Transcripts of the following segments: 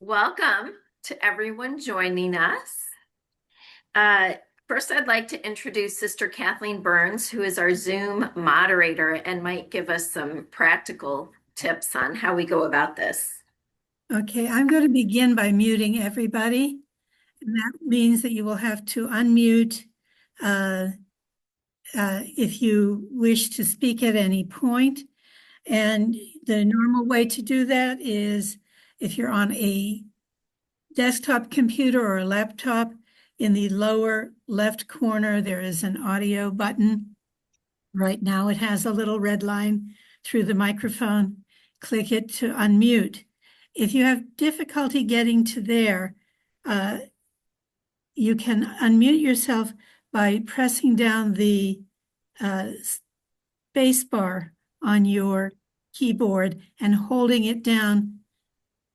Welcome to everyone joining us. Uh, First, I'd like to introduce Sister Kathleen Burns, who is our Zoom moderator and might give us some practical tips on how we go about this. Okay, I'm going to begin by muting everybody. And that means that you will have to unmute if you wish to speak at any point. And the normal way to do that is if you're on a desktop computer or a laptop, in the lower left corner, there is an audio button. Right now, it has a little red line through the microphone. Click it to unmute. If you have difficulty getting to there, you can unmute yourself by pressing down the space bar on your keyboard and holding it down.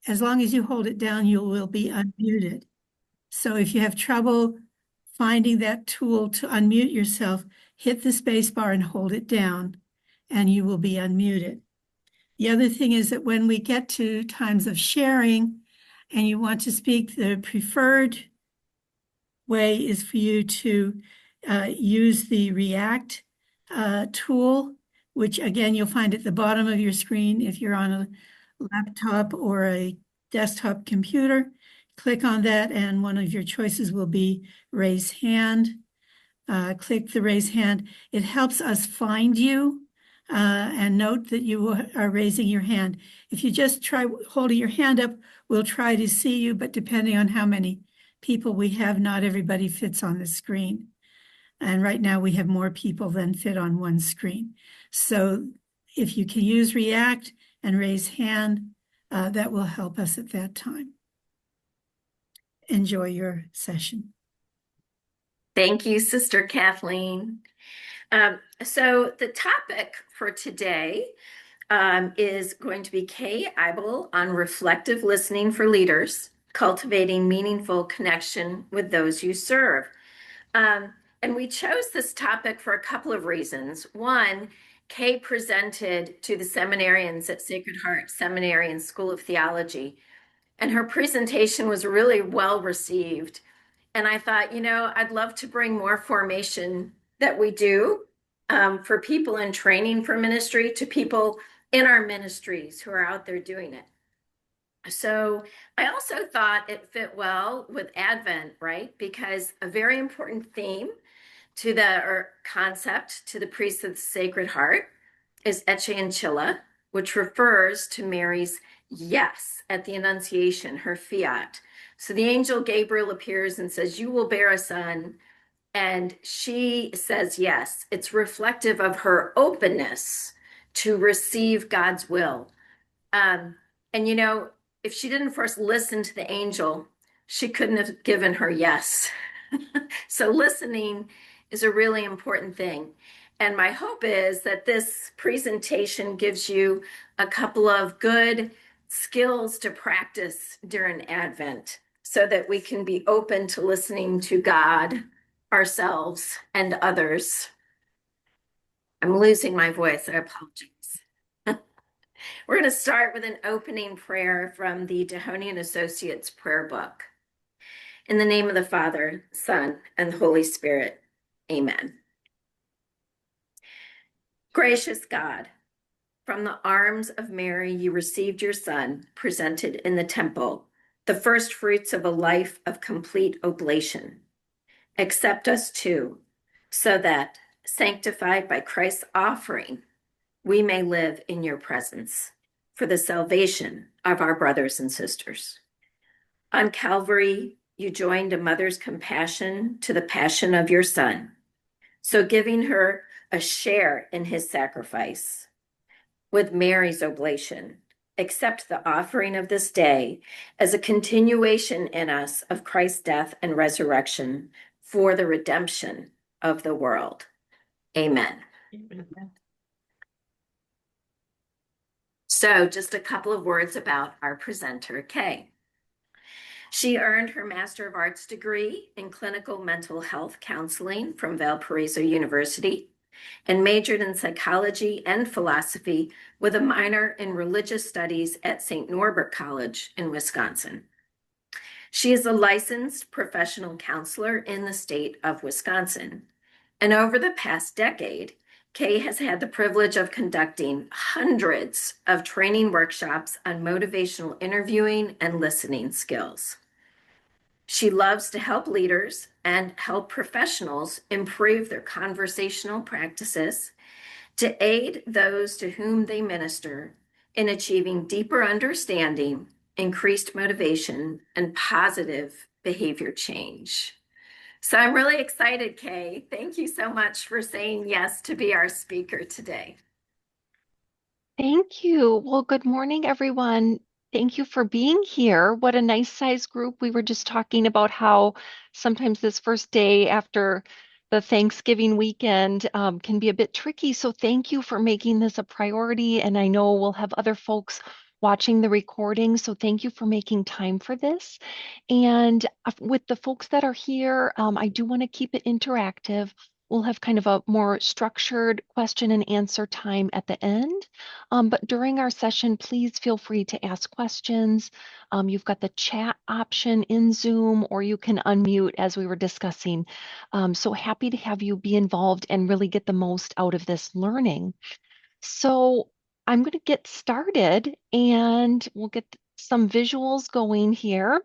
As long as you hold it down, you will be unmuted. So if you have trouble finding that tool to unmute yourself, hit the space bar and hold it down, and you will be unmuted. The other thing is that when we get to times of sharing and you want to speak, the preferred way is for you to use the React tool, which again, you'll find at the bottom of your screen if you're on a laptop or a desktop computer. Click on that and one of your choices will be raise hand. Click the raise hand. It helps us find you and note that you are raising your hand. If you just try holding your hand up, we'll try to see you, but depending on how many people we have, not everybody fits on the screen. And right now we have more people than fit on one screen. So if you can use React and raise hand, that will help us at that time. Enjoy your session. Thank you, Sister Kathleen. So the topic for today is going to be Kay Eibl on reflective listening for leaders, cultivating meaningful connection with those you serve. And we chose this topic for a couple of reasons. One, Kay presented to the seminarians at Sacred Heart Seminary and School of Theology, and her presentation was really well received. And I thought, I'd love to bring more formation that we do for people in training for ministry to people in our ministries who are out there doing it. So I also thought it fit well with Advent, right? Because a very important theme to or concept to the priests of the Sacred Heart is Ecce Ancilla, which refers to Mary's yes at the Annunciation, her fiat. So the angel Gabriel appears and says, "You will bear a son." And she says yes. It's reflective of her openness to receive God's will. And if she didn't first listen to the angel, she couldn't have given her yes. So listening is a really important thing. And my hope is that this presentation gives you a couple of good skills to practice during Advent so that we can be open to listening to God, ourselves, and others. I'm losing my voice. I apologize. We're going to start with an opening prayer from the Dehonian Associates prayer book. In the name of the Father, Son, and the Holy Spirit. Amen. Gracious God, from the arms of Mary you received your Son, presented in the temple, the first fruits of a life of complete oblation. Accept us too, so that, sanctified by Christ's offering, we may live in your presence for the salvation of our brothers and sisters. On Calvary, you joined a mother's compassion to the passion of your Son, so giving her a share in his sacrifice. With Mary's oblation, accept the offering of this day as a continuation in us of Christ's death and resurrection for the redemption of the world. Amen. Amen. So just a couple of words about our presenter, Kay. She earned her Master of Arts degree in clinical mental health counseling from Valparaiso University and majored in psychology and philosophy with a minor in religious studies at St. Norbert College in Wisconsin. She is a licensed professional counselor in the state of Wisconsin. And over the past decade, Kay has had the privilege of conducting hundreds of training workshops on motivational interviewing and listening skills. She loves to help leaders and help professionals improve their conversational practices to aid those to whom they minister in achieving deeper understanding, increased motivation, and positive behavior change. So I'm really excited, Kay. Thank you so much for saying yes to be our speaker today. Thank you. Well, good morning, everyone. Thank you for being here. What a nice size group. We were just talking about how sometimes this first day after the Thanksgiving weekend can be a bit tricky. So thank you for making this a priority. And I know we'll have other folks watching the recording. So thank you for making time for this. And with the folks that are here, I do want to keep it interactive. We'll have kind of a more structured question and answer time at the end. But during our session, please feel free to ask questions. You've got the chat option in Zoom, or you can unmute as we were discussing. So happy to have you be involved and really get the most out of this learning. So I'm going to get started and we'll get some visuals going here.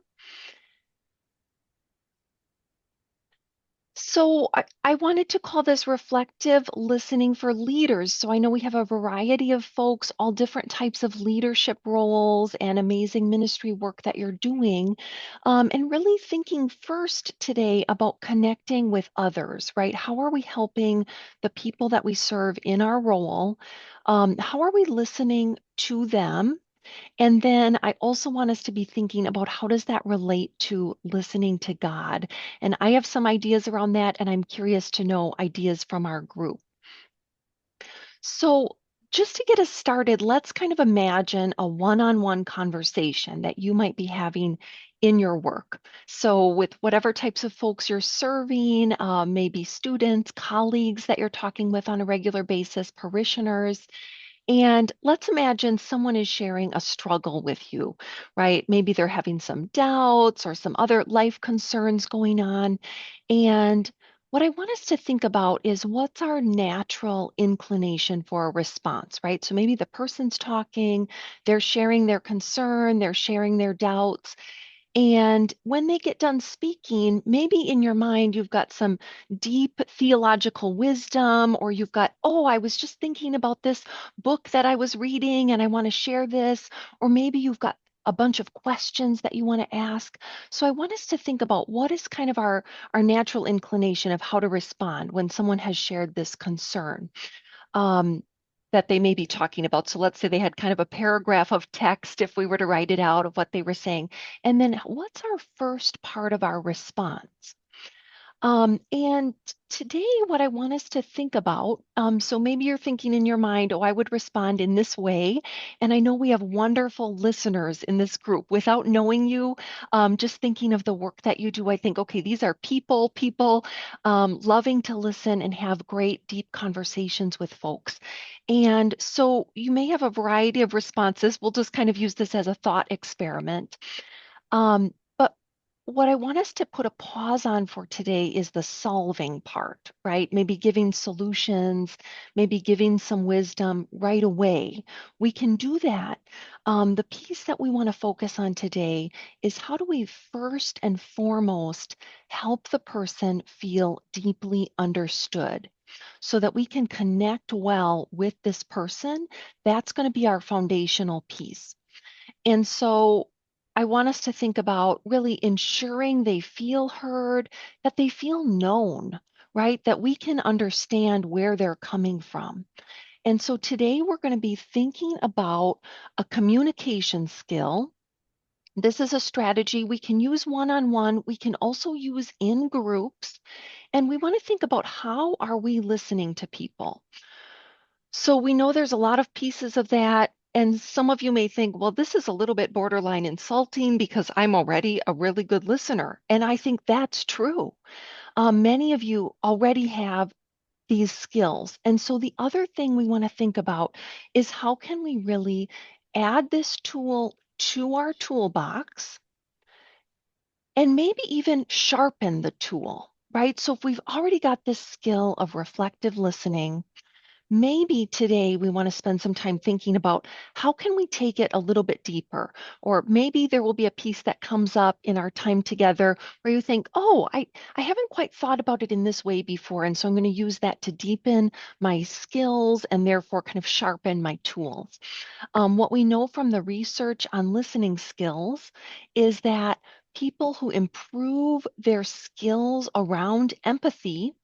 So I wanted to call this reflective listening for leaders. So I know we have a variety of folks, all different types of leadership roles and amazing ministry work that you're doing. And really thinking first today about connecting with others, right? How are we helping the people that we serve in our role? How are we listening to them? And then I also want us to be thinking about how does that relate to listening to God? And I have some ideas around that, and I'm curious to know ideas from our group. So, just to get us started, let's kind of imagine a one-on-one conversation that you might be having in your work. So, with whatever types of folks you're serving, maybe students, colleagues that you're talking with on a regular basis, parishioners, and let's imagine someone is sharing a struggle with you, right? Maybe they're having some doubts or some other life concerns going on. And what I want us to think about is what's our natural inclination for a response, right? So maybe the person's talking, they're sharing their concern, they're sharing their doubts. And when they get done speaking, maybe in your mind, you've got some deep theological wisdom, or you've got, oh, I was just thinking about this book that I was reading and I want to share this. Or maybe you've got a bunch of questions that you want to ask. So I want us to think about what is kind of our natural inclination of how to respond when someone has shared this concern. Um, that they may be talking about. So let's say they had kind of a paragraph of text, if we were to write it out, of what they were saying. And then what's our first part of our response? And today, what I want us to think about, so maybe you're thinking in your mind, oh, I would respond in this way. And I know we have wonderful listeners in this group. Without knowing you, just thinking of the work that you do, I think, okay, these are people loving to listen and have great, deep conversations with folks. And so you may have a variety of responses. We'll just kind of use this as a thought experiment. But what I want us to put a pause on for today is the solving part, right? Maybe giving solutions, maybe giving some wisdom right away. We can do that. The piece that we want to focus on today is how do we first and foremost help the person feel deeply understood so that we can connect well with this person? That's going to be our foundational piece. And so I want us to think about really ensuring they feel heard, that they feel known, right? That we can understand where they're coming from. And so today we're going to be thinking about a communication skill. This is a strategy we can use one-on-one. We can also use in groups. And we want to think about how are we listening to people? So we know there's a lot of pieces of that. And some of you may think, well, this is a little bit borderline insulting because I'm already a really good listener. And I think that's true. Many of you already have these skills. And so the other thing we want to think about is how can we really add this tool to our toolbox and maybe even sharpen the tool, right? So if we've already got this skill of reflective listening, maybe today we want to spend some time thinking about how can we take it a little bit deeper? Or maybe there will be a piece that comes up in our time together where you think, oh, I haven't quite thought about it in this way before. And so I'm going to use that to deepen my skills and therefore kind of sharpen my tools. What we know from the research on listening skills is that people who improve their skills around empathy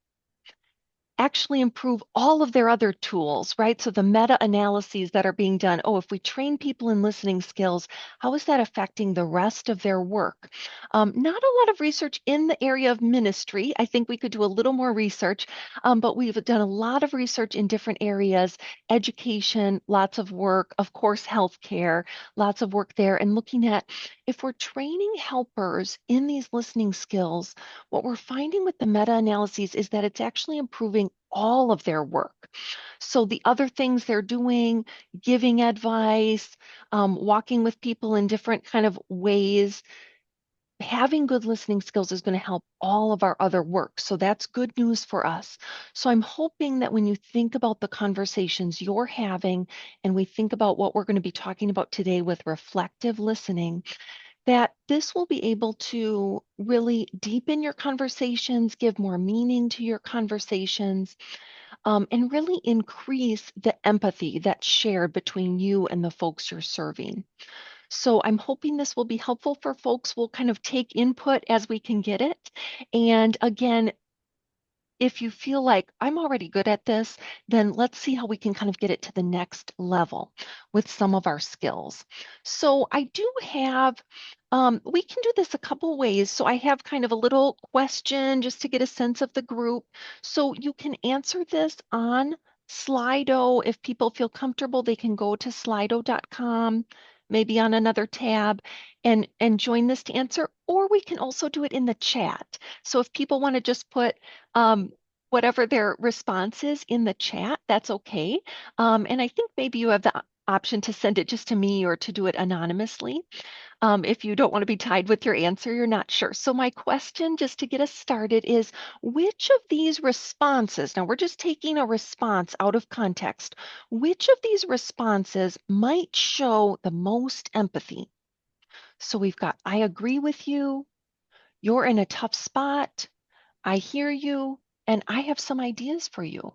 actually improve all of their other tools, right? So the meta-analyses that are being done, oh, if we train people in listening skills, how is that affecting the rest of their work? Not a lot of research in the area of ministry. I think we could do a little more research, but we've done a lot of research in different areas, education, lots of work, of course, healthcare, lots of work there, and looking at if we're training helpers in these listening skills, what we're finding with the meta-analyses is that it's actually improving all of their work. So the other things they're doing, giving advice, walking with people in different kind of ways, having good listening skills is going to help all of our other work. So that's good news for us. So I'm hoping that when you think about the conversations you're having, and we think about what we're going to be talking about today with reflective listening, that this will be able to really deepen your conversations, give more meaning to your conversations, and really increase the empathy that's shared between you and the folks you're serving. So I'm hoping this will be helpful for folks. We'll kind of take input as we can get it. And again, if you feel like I'm already good at this, then let's see how we can kind of get it to the next level with some of our skills. So I do have, we can do this a couple ways. So I have kind of a little question just to get a sense of the group. So you can answer this on Slido. If people feel comfortable, they can go to slido.com, maybe on another tab and join this to answer, or we can also do it in the chat. So if people want to just put um, whatever their response is in the chat, that's okay. And I think maybe you have the option to send it just to me or to do it anonymously. If you don't want to be tied with your answer, you're not sure. So my question, just to get us started, is which of these responses, now we're just taking a response out of context, which of these responses might show the most empathy? So we've got, I agree with you, you're in a tough spot, I hear you, and I have some ideas for you.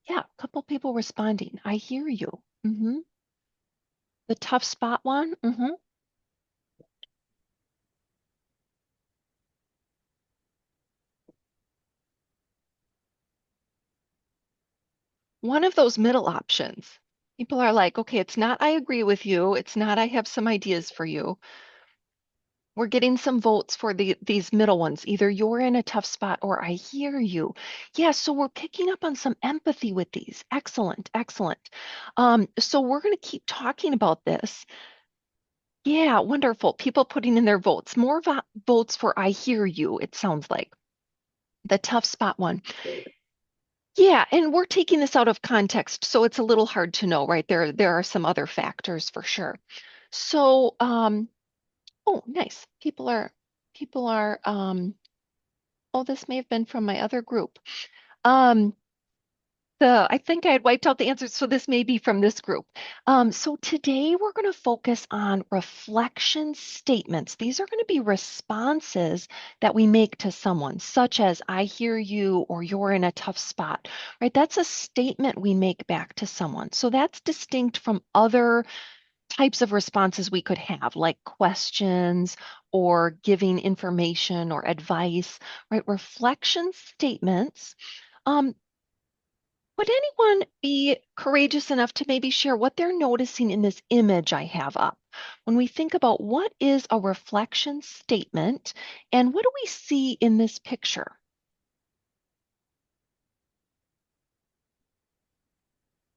Yeah, a couple people responding. I hear you. The tough spot one. One of those middle options. People are like, okay, it's not I agree with you. It's not I have some ideas for you. We're getting some votes for these middle ones. Either you're in a tough spot or I hear you. Yeah, so we're picking up on some empathy with these. Excellent, excellent. So we're going to keep talking about this. Yeah, wonderful. People putting in their votes. More votes for I hear you, it sounds like. The tough spot one. Yeah, and we're taking this out of context, so it's a little hard to know, right? There are some other factors for sure. So, oh, nice. People are oh, this may have been from my other group. Um, I think I had wiped out the answers, so this may be from this group. So today we're going to focus on reflection statements. These are going to be responses that we make to someone, such as I hear you or you're in a tough spot, right? That's a statement we make back to someone. So that's distinct from other types of responses we could have, like questions or giving information or advice, right? Reflection statements. Um, would anyone be courageous enough to maybe share what they're noticing in this image I have up? When we think about what is a reflection statement and what do we see in this picture?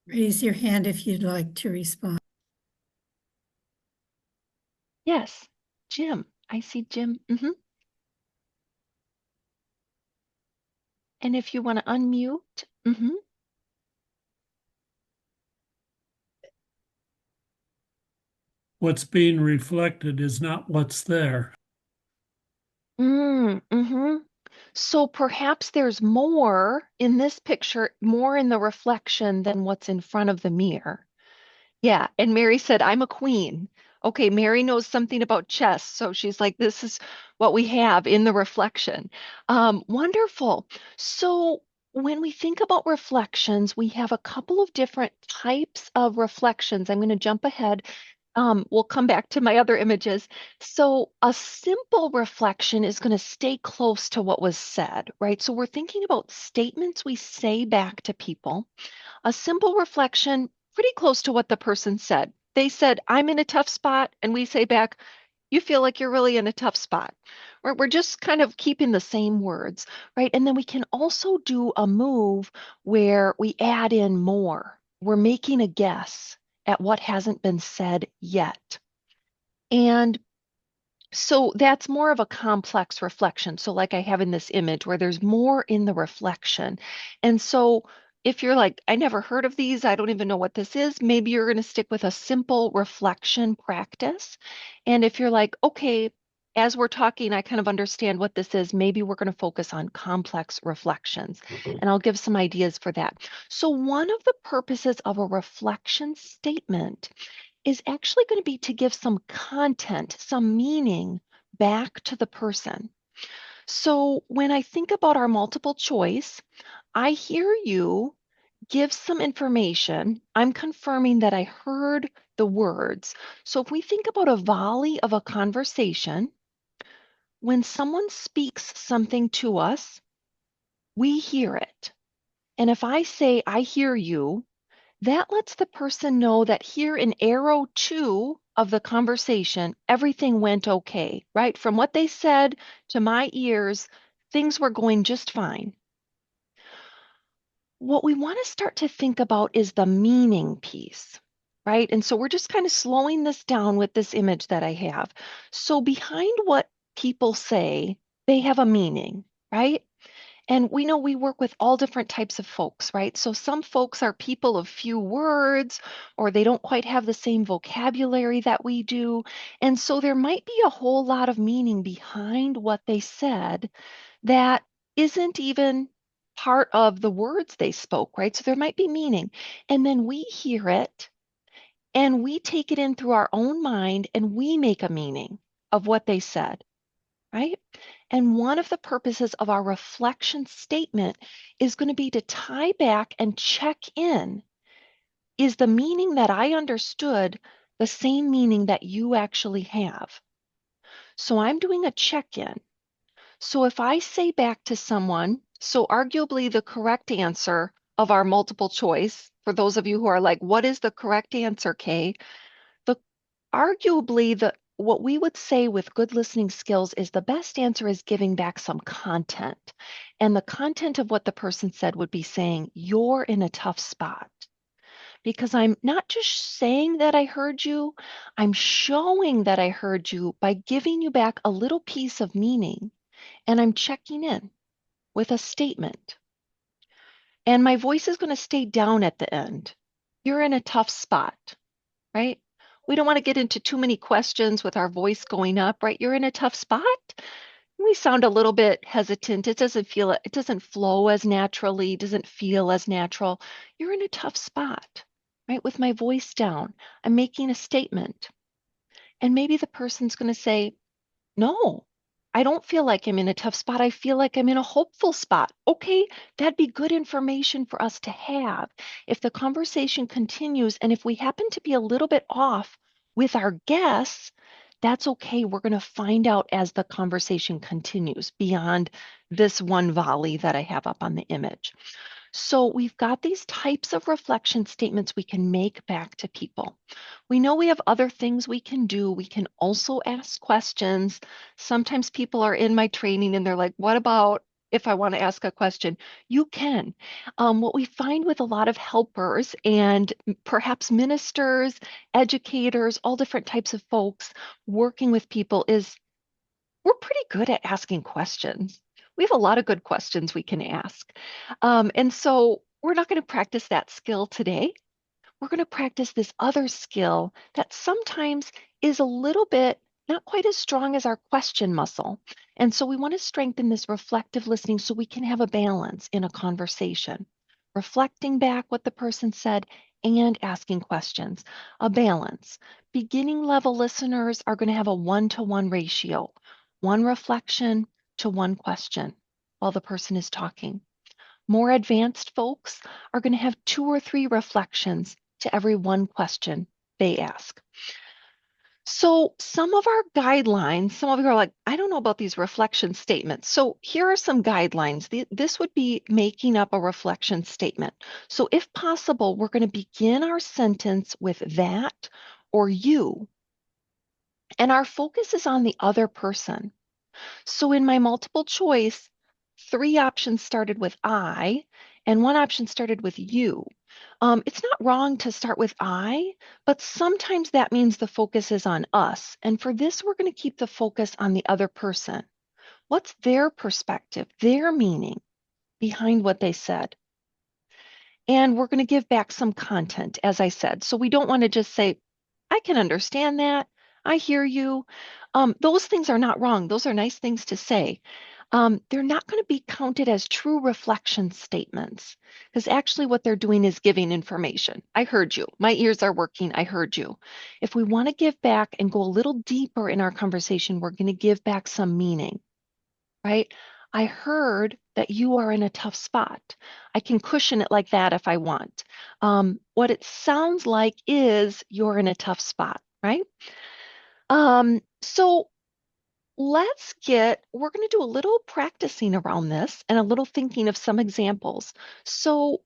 Raise your hand if you'd like to respond. Yes, Jim. I see Jim. And if you want to unmute. What's being reflected is not what's there. Mm-hmm. So perhaps there's more in this picture, more in the reflection than what's in front of the mirror. Yeah. And Mary said, I'm a queen. Okay, Mary knows something about chess. So she's like, this is what we have in the reflection. Wonderful. So when we think about reflections, we have a couple of different types of reflections. I'm going to jump ahead. We'll come back to my other images. So a simple reflection is going to stay close to what was said, right? So we're thinking about statements we say back to people. A simple reflection, pretty close to what the person said. They said, I'm in a tough spot. And we say back, you feel like you're really in a tough spot. We're just kind of keeping the same words, right? And then we can also do a move where we add in more. We're making a guess at what hasn't been said yet. And so that's more of a complex reflection. So, like I have in this image where there's more in the reflection. And so, if you're like, I never heard of these, I don't even know what this is, maybe you're going to stick with a simple reflection practice. And if you're like, okay, as we're talking, I kind of understand what this is, maybe we're going to focus on complex reflections. And I'll give some ideas for that. So, one of the purposes of a reflection statement is actually going to be to give some content, some meaning back to the person. So when I think about our multiple choice, I hear you give some information. I'm confirming that I heard the words. So if we think about a volley of a conversation, when someone speaks something to us, we hear it. And if I say, I hear you, that lets the person know that here in arrow 2 of the conversation, everything went okay, right? From what they said to my ears, things were going just fine. What we want to start to think about is the meaning piece, right? And so we're just kind of slowing this down with this image that I have. So behind what people say, they have a meaning, right? And we know we work with all different types of folks, right? So some folks are people of few words, or they don't quite have the same vocabulary that we do. And so there might be a whole lot of meaning behind what they said that isn't even part of the words they spoke, right? So there might be meaning. And then we hear it and we take it in through our own mind and we make a meaning of what they said, right? And one of the purposes of our reflection statement is going to be to tie back and check in. Is the meaning that I understood the same meaning that you actually have? So I'm doing a check in. So if I say back to someone, so arguably the correct answer of our multiple choice, for those of you who are like, what is the correct answer, Kay? The arguably the what we would say with good listening skills is the best answer is giving back some content. And the content of what the person said would be saying, you're in a tough spot. Because I'm not just saying that I heard you, I'm showing that I heard you by giving you back a little piece of meaning. And I'm checking in with a statement. And my voice is going to stay down at the end. You're in a tough spot, right? We don't want to get into too many questions with our voice going up, right? You're in a tough spot. We sound a little bit hesitant. It doesn't flow as naturally, doesn't feel as natural. You're in a tough spot, right? With my voice down, I'm making a statement. And maybe the person's going to say, no, I don't feel like I'm in a tough spot. I feel like I'm in a hopeful spot. Okay, that'd be good information for us to have. If the conversation continues and if we happen to be a little bit off with our guess, that's okay. We're going to find out as the conversation continues beyond this one volley that I have up on the image. So we've got these types of reflection statements we can make back to people. We know we have other things we can do. We can also ask questions. Sometimes people are in my training and they're like, what about if I want to ask a question? You can. What we find with a lot of helpers and perhaps ministers, educators, all different types of folks working with people is we're pretty good at asking questions. We have a lot of good questions we can ask. And so we're not going to practice that skill today. We're going to practice this other skill that sometimes is a little bit not quite as strong as our question muscle. And so we want to strengthen this reflective listening so we can have a balance in a conversation, reflecting back what the person said and asking questions. A balance. Beginning level listeners are going to have a 1-to-1 ratio, one reflection to one question while the person is talking. More advanced folks are going to have 2 or 3 reflections to every one question they ask. So some of our guidelines, some of you are like, I don't know about these reflection statements. So here are some guidelines. This would be making up a reflection statement. So if possible, we're going to begin our sentence with that or you, and our focus is on the other person. So in my multiple choice, 3 options started with I and 1 option started with you. It's not wrong to start with I, but sometimes that means the focus is on us. And for this, we're going to keep the focus on the other person. What's their perspective, their meaning behind what they said? And we're going to give back some content, as I said. So we don't want to just say, I can understand that. I hear you. Those things are not wrong. Those are nice things to say. They're not going to be counted as true reflection statements because actually what they're doing is giving information. I heard you. My ears are working. I heard you. If we want to give back and go a little deeper in our conversation, we're going to give back some meaning, right? I heard that you are in a tough spot. I can cushion it like that if I want. What it sounds like is you're in a tough spot, right? So we're going to do a little practicing around this and a little thinking of some examples. So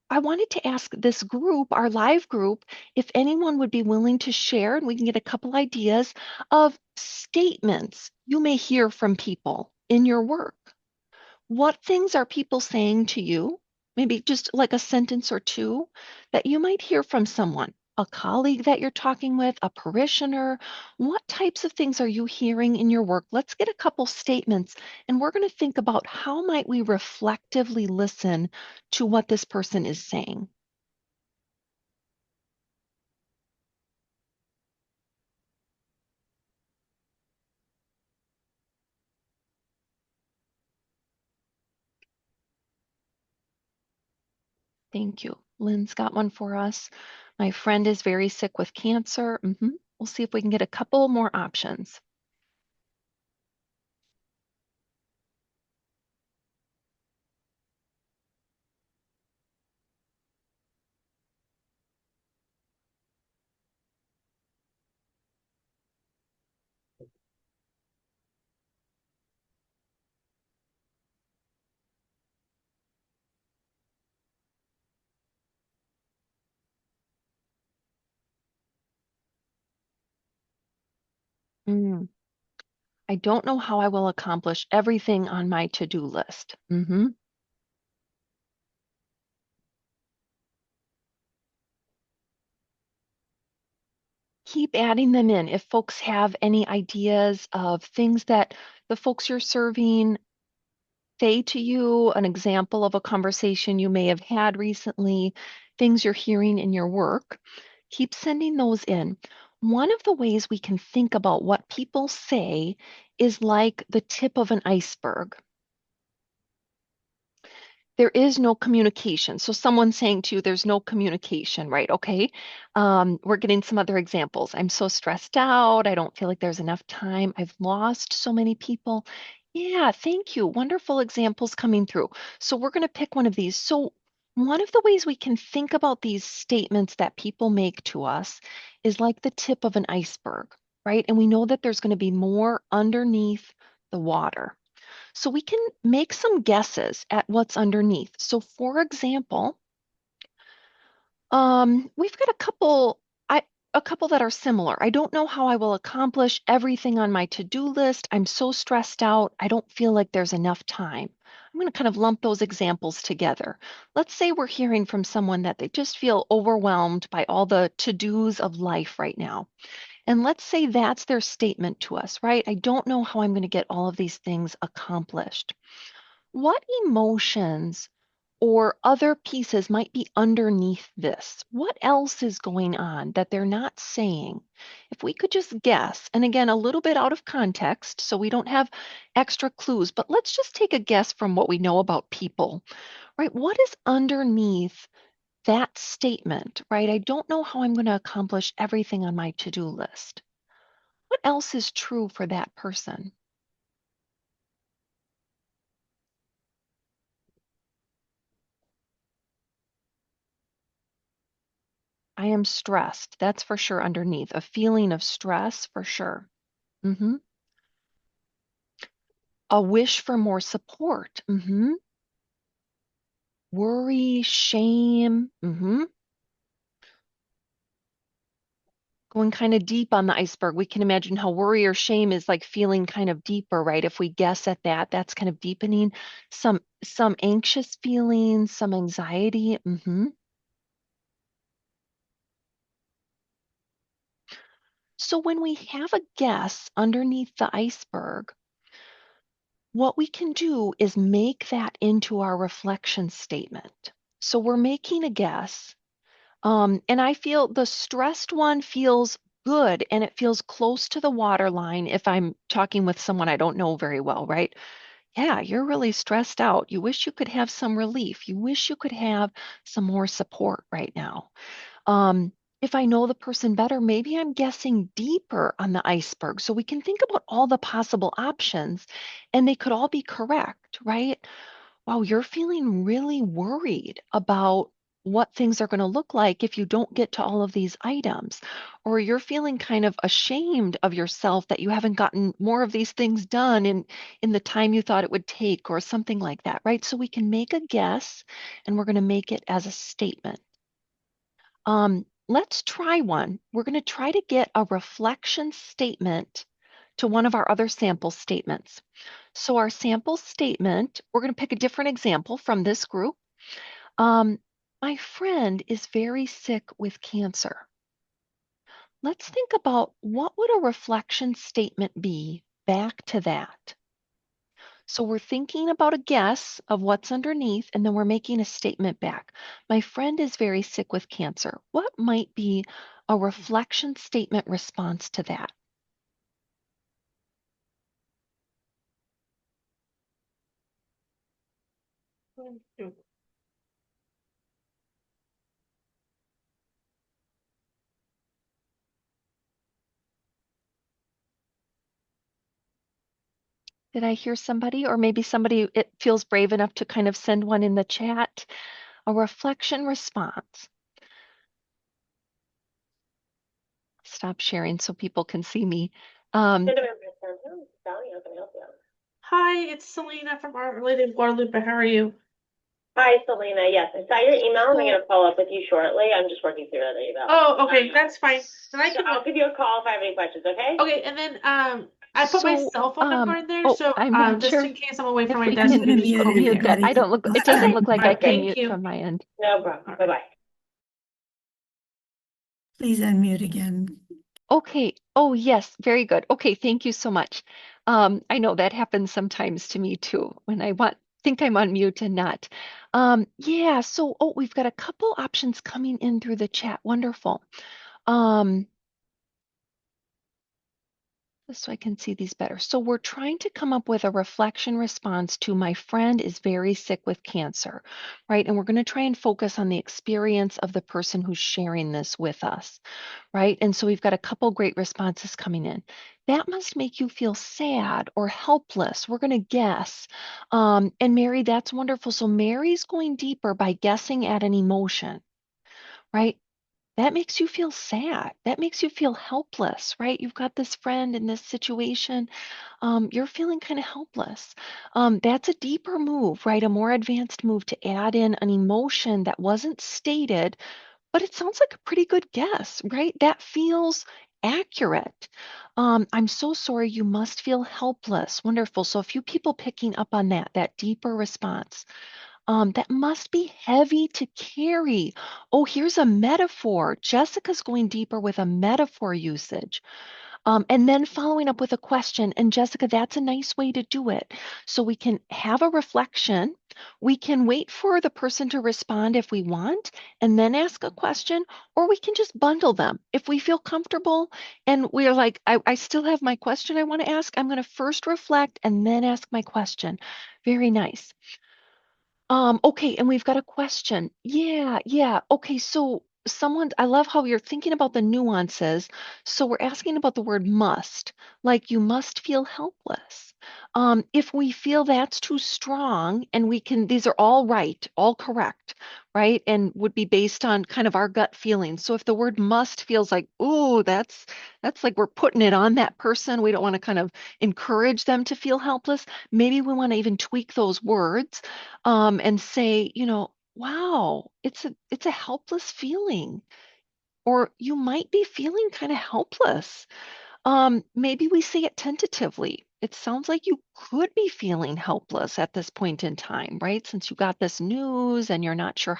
I wanted to ask this group, our live group, if anyone would be willing to share, and we can get a couple ideas of statements you may hear from people in your work. What things are people saying to you? Maybe just like a sentence or two that you might hear from someone, a colleague that you're talking with, a parishioner. What types of things are you hearing in your work? Let's get a couple statements and we're going to think about how might we reflectively listen to what this person is saying. Thank you. Lynn's got one for us. My friend is very sick with cancer. We'll see if we can get a couple more options. Mm. I don't know how I will accomplish everything on my to-do list. Keep adding them in. If folks have any ideas of things that the folks you're serving say to you, an example of a conversation you may have had recently, things you're hearing in your work, keep sending those in. One of the ways we can think about what people say is like the tip of an iceberg. There is no communication. So someone saying to you, there's no communication, right? Okay. We're getting some other examples. I'm so stressed out. I don't feel like there's enough time. I've lost so many people. Yeah, thank you. Wonderful examples coming through. So we're going to pick one of these. So one of the ways we can think about these statements that people make to us is like the tip of an iceberg, right? And we know that there's going to be more underneath the water. So we can make some guesses at what's underneath. So for example, we've got a couple that are similar. I don't know how I will accomplish everything on my to-do list. I'm so stressed out. I don't feel like there's enough time. I'm going to kind of lump those examples together. Let's say we're hearing from someone that they just feel overwhelmed by all the to-dos of life right now. And let's say that's their statement to us, right? I don't know how I'm going to get all of these things accomplished. What emotions or other pieces might be underneath this. What else is going on that they're not saying? If we could just guess, and again, a little bit out of context, so we don't have extra clues, but let's just take a guess from what we know about people, right? What is underneath that statement, right? I don't know how I'm going to accomplish everything on my to-do list. What else is true for that person? I am stressed. That's for sure underneath. A feeling of stress for sure. A wish for more support. Worry, shame. Going kind of deep on the iceberg. We can imagine how worry or shame is like feeling kind of deeper, right? If we guess at that, that's kind of deepening. Some anxious feelings, some anxiety. So when we have a guess underneath the iceberg, what we can do is make that into our reflection statement. So we're making a guess. And I feel the stressed one feels good and it feels close to the waterline if I'm talking with someone I don't know very well, right? Yeah, you're really stressed out. You wish you could have some relief. You wish you could have some more support right now. If I know the person better, maybe I'm guessing deeper on the iceberg. So we can think about all the possible options and they could all be correct, right? Wow, you're feeling really worried about what things are going to look like if you don't get to all of these items. Or you're feeling kind of ashamed of yourself that you haven't gotten more of these things done in the time you thought it would take, or something like that, right? So we can make a guess and we're going to make it as a statement. Let's try one. We're going to try to get a reflection statement to one of our other sample statements. So our sample statement, we're going to pick a different example from this group. My friend is very sick with cancer. Let's think about what would a reflection statement be back to that. So we're thinking about a guess of what's underneath, and then we're making a statement back. My friend is very sick with cancer. What might be a reflection statement response to that? Did I hear somebody, or maybe somebody it feels brave enough to kind of send one in the chat? A reflection response. Stop sharing so people can see me. Hi, it's Selena from Art Related Guadalupe. How are you? Hi, Selena. Yes, I saw your email and I'm going to follow up with you shortly. I'm just working through other emails. Oh, okay, that's fine. And I So can I'll give you a call if I have any questions, okay? Okay, and then I put my cell phone number in there, so I'm not just sure in case I'm away from if my we desk, can you can just mute call it me if mute there. that. ready. I don't look, it doesn't look like I can Thank mute you. from my end. No problem. Bye-bye. Please unmute again. Okay. Oh, yes. Very good. Okay. Thank you so much. I know that happens sometimes to me too, when I think I'm on mute and not. Yeah. So, we've got a couple options coming in through the chat. Wonderful. Just so I can see these better. So we're trying to come up with a reflection response to my friend is very sick with cancer, right? And we're going to try and focus on the experience of the person who's sharing this with us, right? And so we've got a couple great responses coming in. That must make you feel sad or helpless. We're going to guess. And Mary, that's wonderful. So Mary's going deeper by guessing at an emotion, right? That makes you feel sad. That makes you feel helpless, right? You've got this friend in this situation. You're feeling kind of helpless. That's a deeper move, right? A more advanced move to add in an emotion that wasn't stated, but it sounds like a pretty good guess, right? That feels accurate. I'm so sorry. You must feel helpless. Wonderful. So a few people picking up on that deeper response. That must be heavy to carry. Oh, here's a metaphor. Jessica's going deeper with a metaphor usage. And then following up with a question. And Jessica, that's a nice way to do it. So we can have a reflection. We can wait for the person to respond if we want, and then ask a question, or we can just bundle them. If we feel comfortable and we're like, I still have my question I want to ask, I'm going to first reflect and then ask my question. Very nice. Okay, and we've got a question. Yeah, yeah. Okay, so I love how you're thinking about the nuances. So we're asking about the word must, like you must feel helpless. If we feel that's too strong and these are all right, all correct, right? And would be based on kind of our gut feelings. So if the word must feels like, ooh, that's like we're putting it on that person. We don't want to kind of encourage them to feel helpless. Maybe we want to even tweak those words and say, wow, it's a helpless feeling, or you might be feeling kind of helpless. Maybe we say it tentatively. It sounds like you could be feeling helpless at this point in time, right? Since you got this news and you're not sure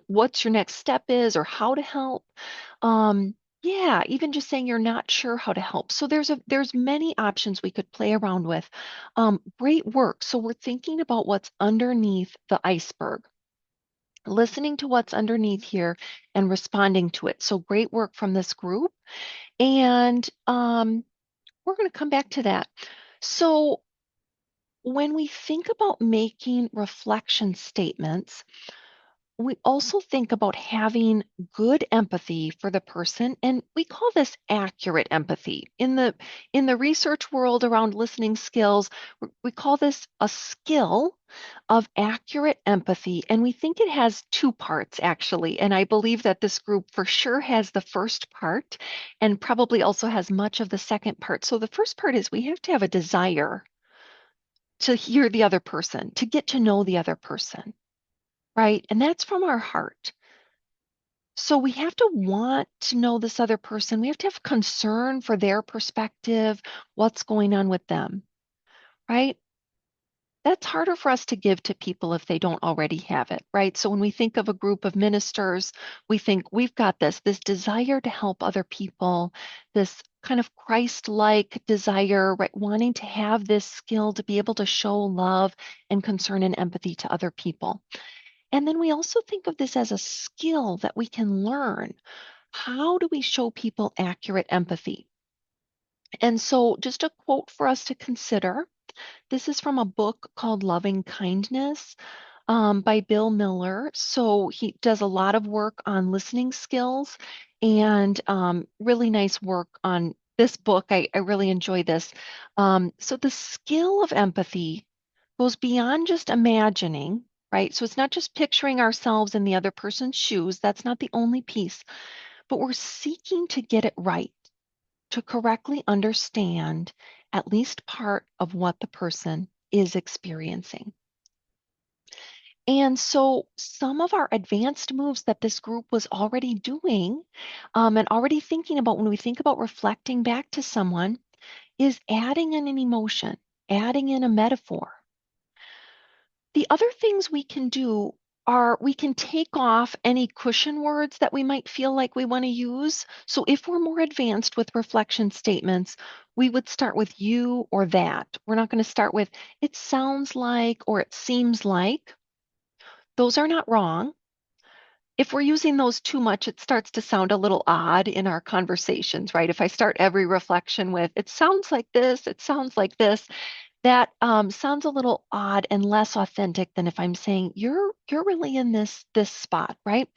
what's your next step is or how to help. Um, yeah, even just saying you're not sure how to help. So there's many options we could play around with. Great work. So we're thinking about what's underneath the iceberg, listening to what's underneath here and responding to it. So great work from this group. And we're going to come back to that. So when we think about making reflection statements, we also think about having good empathy for the person, and we call this accurate empathy. In the research world around listening skills, we call this a skill of accurate empathy, and we think it has two parts actually. And I believe that this group for sure has the first part and probably also has much of the second part. So the first part is we have to have a desire to hear the other person, to get to know the other person, right? And that's from our heart. So we have to want to know this other person. We have to have concern for their perspective, what's going on with them, right? That's harder for us to give to people if they don't already have it, right? So when we think of a group of ministers, we think we've got this desire to help other people, this kind of Christ-like desire, right? Wanting to have this skill to be able to show love and concern and empathy to other people. And then we also think of this as a skill that we can learn. How do we show people accurate empathy? And so, just a quote for us to consider. This is from a book called Loving Kindness by Bill Miller. So, he does a lot of work on listening skills and really nice work on this book. I really enjoy this. So, the skill of empathy goes beyond just imagining, right? So it's not just picturing ourselves in the other person's shoes. That's not the only piece, but we're seeking to get it right, to correctly understand at least part of what the person is experiencing. And so some of our advanced moves that this group was already doing and already thinking about when we think about reflecting back to someone is adding in an emotion, adding in a metaphor. The other things we can do are we can take off any cushion words that we might feel like we want to use. So if we're more advanced with reflection statements, we would start with you or that. We're not going to start with it sounds like or it seems like. Those are not wrong. If we're using those too much, it starts to sound a little odd in our conversations, right? If I start every reflection with it sounds like this, that sounds a little odd and less authentic than if I'm saying you're really in this spot, right?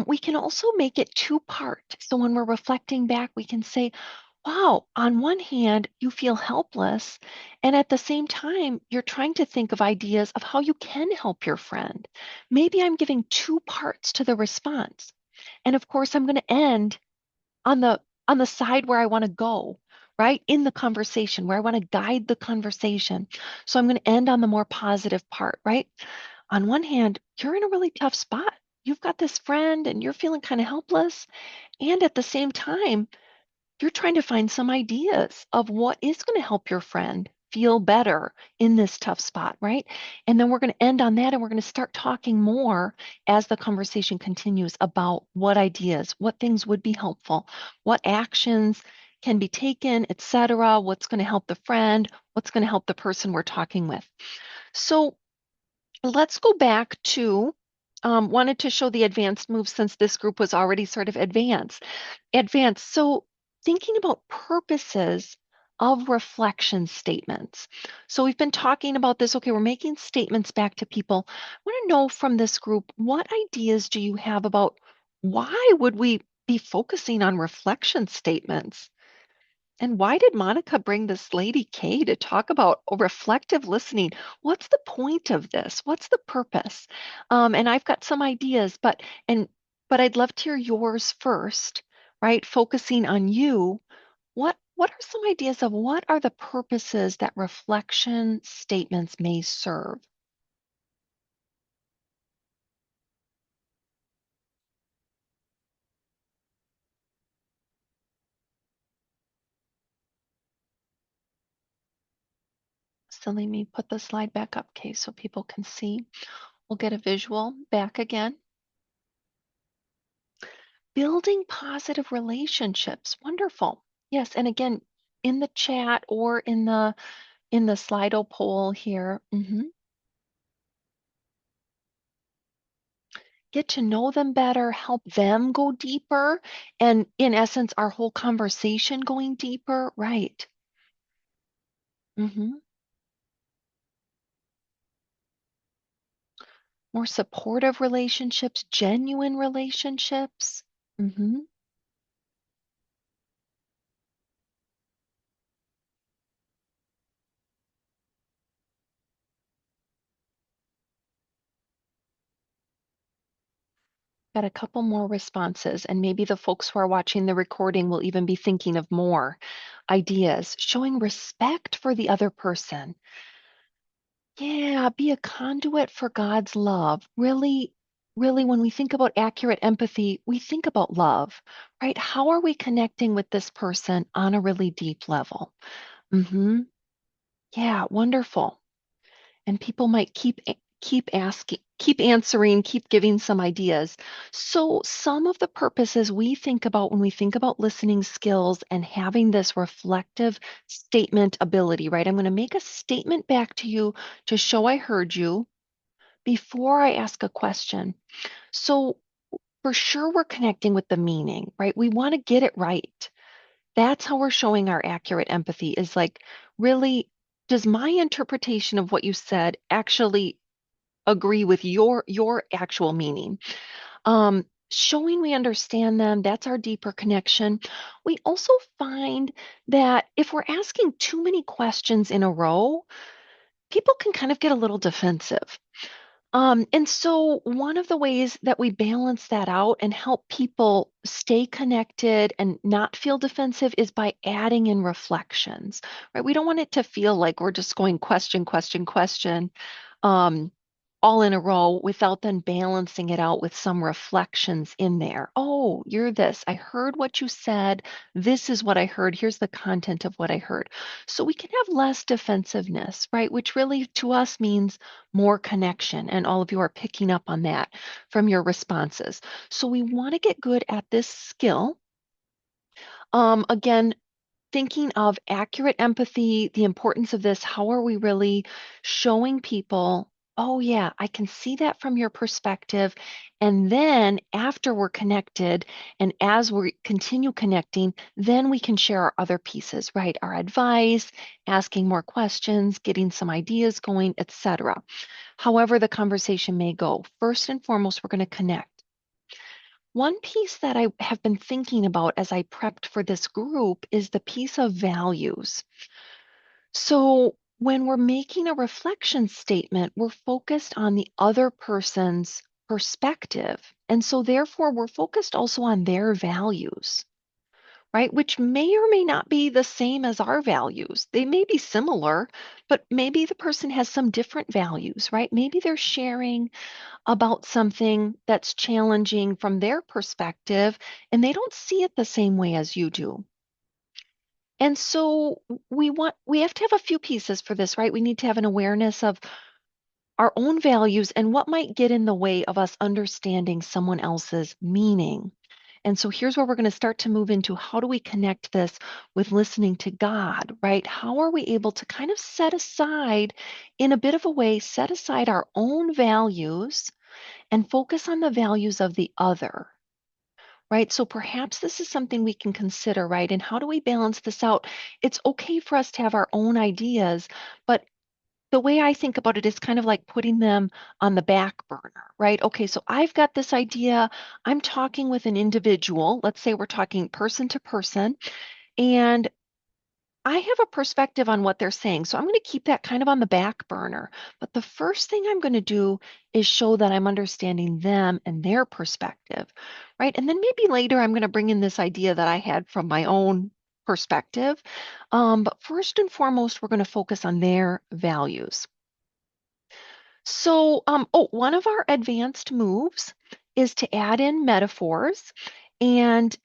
We can also make it two part. So when we're reflecting back, we can say, "Wow, on one hand, you feel helpless, and at the same time, you're trying to think of ideas of how you can help your friend. Maybe I'm giving two parts to the response, and of course, I'm going to end on the side where I want to go, right? In the conversation, where I want to guide the conversation. So I'm going to end on the more positive part, right? On one hand, you're in a really tough spot. You've got this friend and you're feeling kind of helpless. And at the same time, you're trying to find some ideas of what is going to help your friend feel better in this tough spot, right? And then we're going to end on that and we're going to start talking more as the conversation continues about what ideas, what things would be helpful, what actions can be taken, etc., what's going to help the friend, what's going to help the person we're talking with. So let's go back to, wanted to show the advanced moves since this group was already sort of advanced. So thinking about purposes of reflection statements. So we've been talking about this. Okay, we're making statements back to people. I want to know from this group, what ideas do you have about why would we be focusing on reflection statements? And why did Monica bring this lady Kay to talk about reflective listening? What's the point of this? What's the purpose? And I've got some ideas, but I'd love to hear yours first, right? Focusing on you. What are some ideas of what are the purposes that reflection statements may serve? So let me put the slide back up, Kay, so people can see. We'll get a visual back again. Building positive relationships. Wonderful. Yes, and again, in the chat or in the Slido poll here, get to know them better, help them go deeper, and in essence, our whole conversation going deeper, right? More supportive relationships, genuine relationships. Got a couple more responses, and maybe the folks who are watching the recording will even be thinking of more ideas. Showing respect for the other person. Yeah, be a conduit for God's love. Really, really, when we think about accurate empathy, we think about love, right? How are we connecting with this person on a really deep level? hmm Yeah, wonderful. And people might keep asking, keep answering, keep giving some ideas. So some of the purposes we think about when we think about listening skills and having this reflective statement ability, right? I'm going to make a statement back to you to show I heard you before I ask a question. So for sure we're connecting with the meaning, right? We want to get it right. That's how we're showing our accurate empathy, is like, really, does my interpretation of what you said actually agree with your actual meaning? Showing we understand them, that's our deeper connection. We also find that if we're asking too many questions in a row, people can kind of get a little defensive. And so one of the ways that we balance that out and help people stay connected and not feel defensive is by adding in reflections, right? We don't want it to feel like we're just going question, question, question, um, all in a row without then balancing it out with some reflections in there. Oh, you're this. I heard what you said. This is what I heard. Here's the content of what I heard. So we can have less defensiveness, right? Which really to us means more connection. And all of you are picking up on that from your responses. So we want to get good at this skill. Again, thinking of accurate empathy, the importance of this, how are we really showing people, oh, yeah, I can see that from your perspective. And then after we're connected and as we continue connecting, then we can share our other pieces, right? Our advice, asking more questions, getting some ideas going, etc. However, the conversation may go. First and foremost, we're going to connect. One piece that I have been thinking about as I prepped for this group is the piece of values. So when we're making a reflection statement, we're focused on the other person's perspective. And so therefore, we're focused also on their values, right? Which may or may not be the same as our values. They may be similar, but maybe the person has some different values, right? Maybe they're sharing about something that's challenging from their perspective, and they don't see it the same way as you do. And so we have to have a few pieces for this, right? We need to have an awareness of our own values and what might get in the way of us understanding someone else's meaning. And so here's where we're going to start to move into how do we connect this with listening to God, right? How are we able to kind of set aside, in a bit of a way, set aside our own values and focus on the values of the other, right? So perhaps this is something we can consider, right? And how do we balance this out? It's okay for us to have our own ideas, but the way I think about it is kind of like putting them on the back burner, right? Okay, so I've got this idea. I'm talking with an individual. Let's say we're talking person to person, and I have a perspective on what they're saying. So I'm going to keep that kind of on the back burner. But the first thing I'm going to do is show that I'm understanding them and their perspective, right? And then maybe later I'm going to bring in this idea that I had from my own perspective. But first and foremost, we're going to focus on their values. So, one of our advanced moves is to add in metaphors. And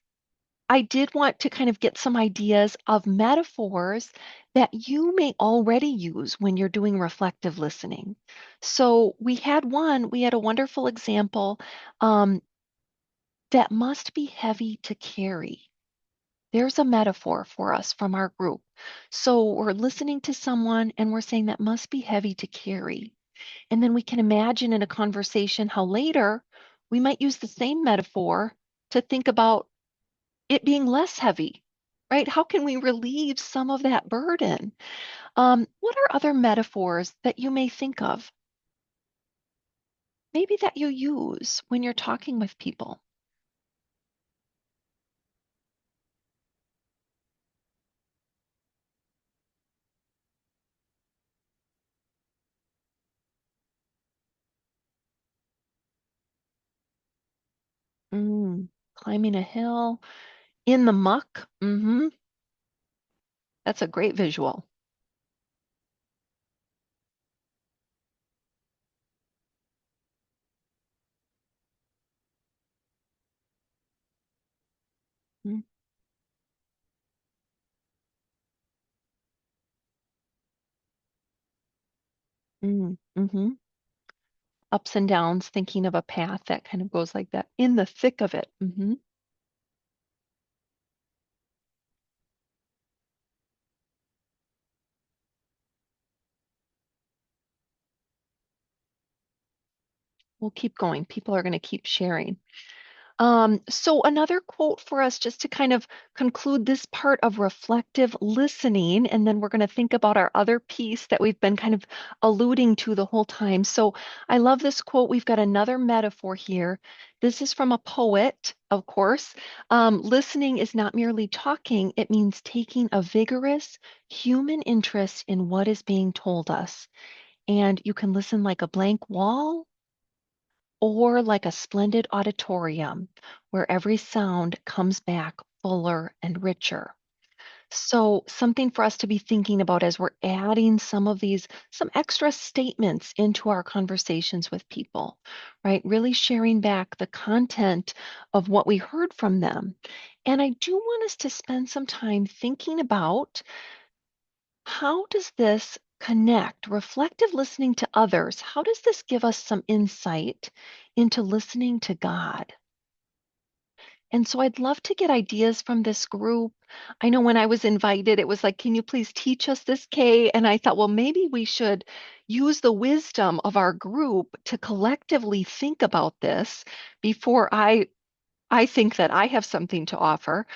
I did want to kind of get some ideas of metaphors that you may already use when you're doing reflective listening. So we had a wonderful example that must be heavy to carry. There's a metaphor for us from our group. So we're listening to someone and we're saying that must be heavy to carry. And then we can imagine in a conversation how later we might use the same metaphor to think about it being less heavy, right? How can we relieve some of that burden? What are other metaphors that you may think of? Maybe that you use when you're talking with people. Climbing a hill in the muck. That's a great visual. Mm, mhm. Ups and downs, thinking of a path that kind of goes like that in the thick of it. We'll keep going. People are going to keep sharing. So another quote for us just to kind of conclude this part of reflective listening, and then we're going to think about our other piece that we've been kind of alluding to the whole time. So I love this quote. We've got another metaphor here. This is from a poet, of course. Listening is not merely talking, it means taking a vigorous human interest in what is being told us. And you can listen like a blank wall or like a splendid auditorium where every sound comes back fuller and richer. So, something for us to be thinking about as we're adding some extra statements into our conversations with people, right? Really sharing back the content of what we heard from them. And I do want us to spend some time thinking about how does this connect reflective listening to others? How does this give us some insight into listening to God? And so I'd love to get ideas from this group. I know when I was invited, it was like, can you please teach us this, Kay? And I thought, well, maybe we should use the wisdom of our group to collectively think about this before I think that I have something to offer.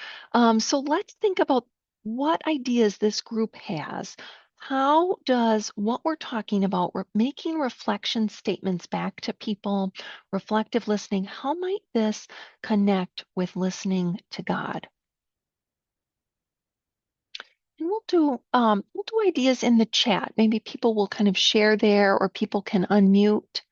So let's think about what ideas this group has. How does what we're talking about, making reflection statements back to people, reflective listening, how might this connect with listening to God? And we'll do ideas in the chat. Maybe people will kind of share there, or people can unmute.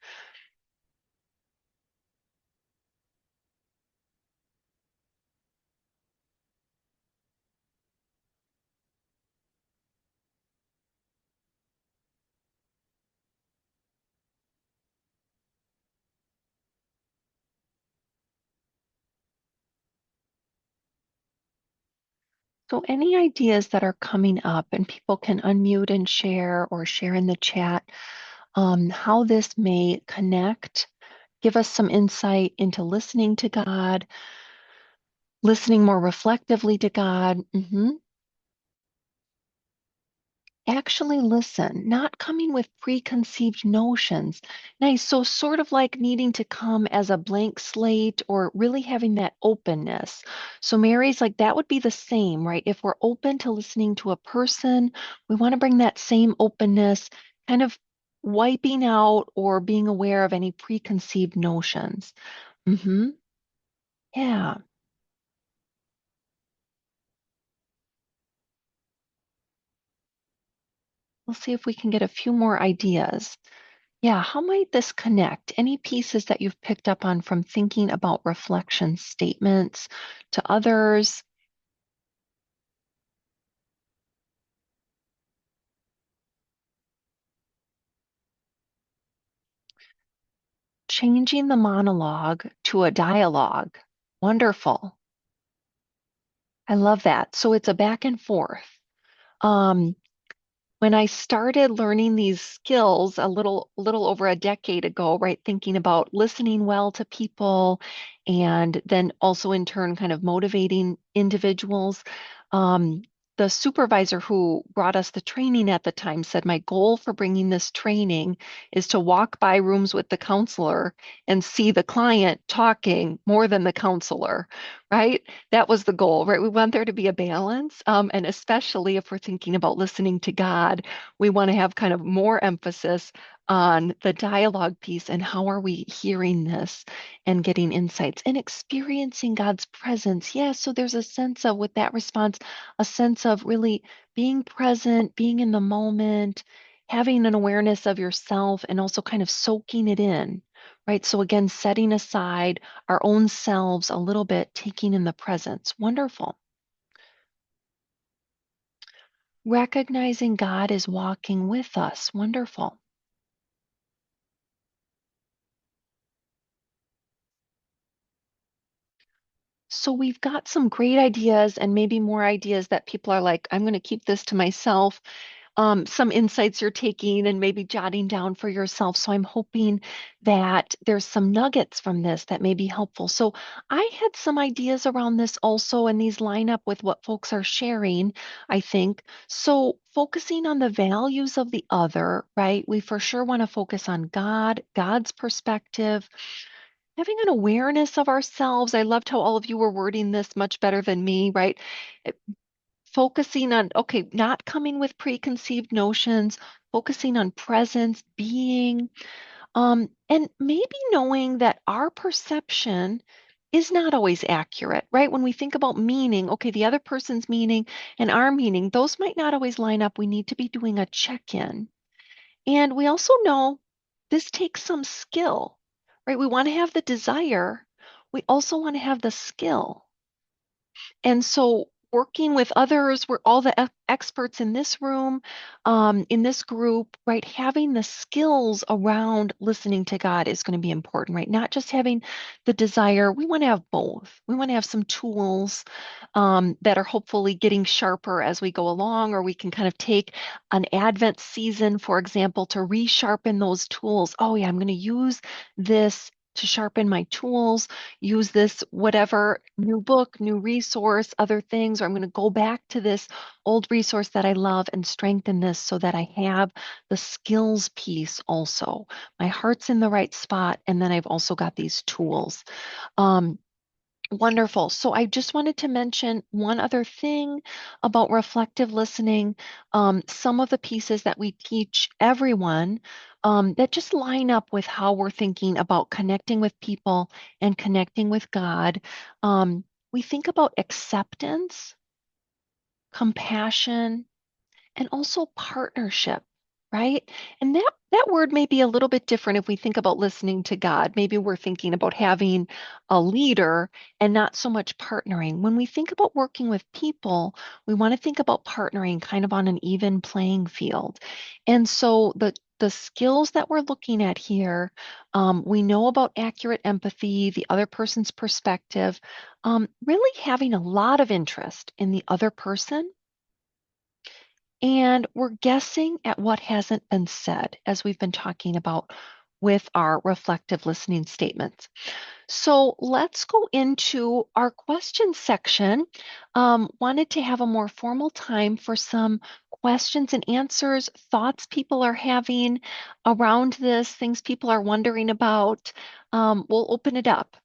So any ideas that are coming up, and people can unmute and share or share in the chat, how this may connect, give us some insight into listening to God, listening more reflectively to God. Actually listen, not coming with preconceived notions. Nice. So, sort of like needing to come as a blank slate or really having that openness. So, Mary's like, that would be the same, right? If we're open to listening to a person, we want to bring that same openness, kind of wiping out or being aware of any preconceived notions. Yeah. We'll see if we can get a few more ideas. Yeah, how might this connect? Any pieces that you've picked up on from thinking about reflection statements to others? Changing the monologue to a dialogue. Wonderful. I love that. So it's a back and forth. Um, when I started learning these skills a little over a decade ago, right, thinking about listening well to people and then also in turn kind of motivating individuals, um, the supervisor who brought us the training at the time said, my goal for bringing this training is to walk by rooms with the counselor and see the client talking more than the counselor, right? That was the goal, right? We want there to be a balance. And especially if we're thinking about listening to God, we want to have kind of more emphasis on the dialogue piece and how are we hearing this and getting insights and experiencing God's presence. Yeah, so there's a sense of, with that response, a sense of really being present, being in the moment, having an awareness of yourself, and also kind of soaking it in, right? So again, setting aside our own selves a little bit, taking in the presence. Wonderful. Recognizing God is walking with us. Wonderful. So we've got some great ideas and maybe more ideas that people are like, I'm going to keep this to myself. Some insights you're taking and maybe jotting down for yourself. So I'm hoping that there's some nuggets from this that may be helpful. So I had some ideas around this also, and these line up with what folks are sharing, I think. So focusing on the values of the other, right? We for sure want to focus on God, God's perspective, having an awareness of ourselves. I loved how all of you were wording this much better than me, right? Focusing on, okay, not coming with preconceived notions, focusing on presence, being, and maybe knowing that our perception is not always accurate, right? When we think about meaning, okay, the other person's meaning and our meaning, those might not always line up. We need to be doing a check-in. And we also know this takes some skill, right? We want to have the desire. We also want to have the skill. And so working with others, we're all the experts in this room, in this group, right? Having the skills around listening to God is going to be important, right? Not just having the desire. We want to have both. We want to have some tools that are hopefully getting sharper as we go along, or we can kind of take an Advent season, for example, to resharpen those tools. Oh, yeah, I'm going to use this to sharpen my tools, use this, whatever, new book, new resource, other things, or I'm going to go back to this old resource that I love and strengthen this so that I have the skills piece also. My heart's in the right spot, and then I've also got these tools. Wonderful. So I just wanted to mention one other thing about reflective listening. Some of the pieces that we teach everyone that just line up with how we're thinking about connecting with people and connecting with God. We think about acceptance, compassion, and also partnership, right? And that word may be a little bit different if we think about listening to God. Maybe we're thinking about having a leader and not so much partnering. When we think about working with people, we want to think about partnering kind of on an even playing field. And so the skills that we're looking at here, we know about accurate empathy, the other person's perspective, really having a lot of interest in the other person, and we're guessing at what hasn't been said, as we've been talking about with our reflective listening statements. So let's go into our question section. Wanted to have a more formal time for some questions and answers, thoughts people are having around this, things people are wondering about. We'll open it up.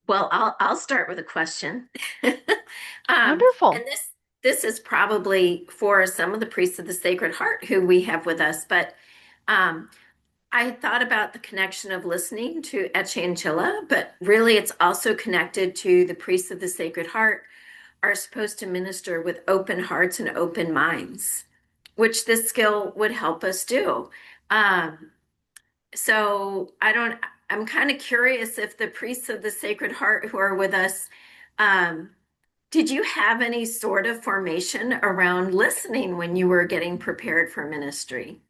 Well, I'll start with a question. Wonderful. And this is probably for some of the priests of the Sacred Heart who we have with us, but um, I thought about the connection of listening to Ecce Ancilla, but really it's also connected to the priests of the Sacred Heart are supposed to minister with open hearts and open minds, which this skill would help us do. Um, so I'm kind of curious if the priests of the Sacred Heart who are with us, um, did you have any sort of formation around listening when you were getting prepared for ministry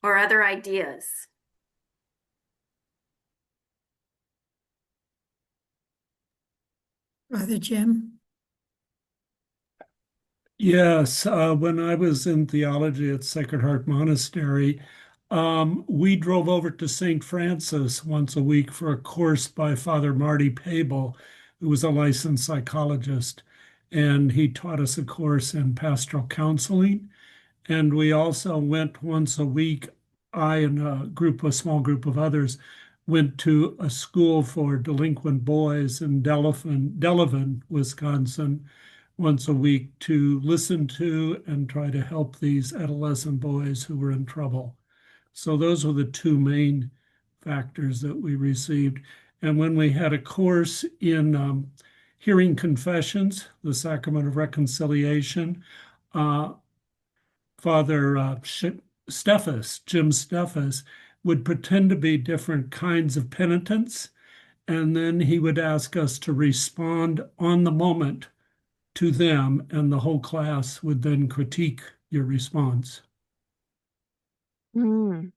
or other ideas? Brother Jim? Yes, when I was in theology at Sacred Heart Monastery, we drove over to St. Francis once a week for a course by Father Marty Eibl, who was a licensed psychologist. And he taught us a course in pastoral counseling. And we also went once a week, I and a small group of others, went to a school for delinquent boys in Delavan, Wisconsin, once a week to listen to and try to help these adolescent boys who were in trouble. So those were the two main factors that we received. And when we had a course in hearing confessions, the sacrament of reconciliation, uh, Father Jim Steffes, would pretend to be different kinds of penitents, and then he would ask us to respond on the moment to them, and the whole class would then critique your response. Mm.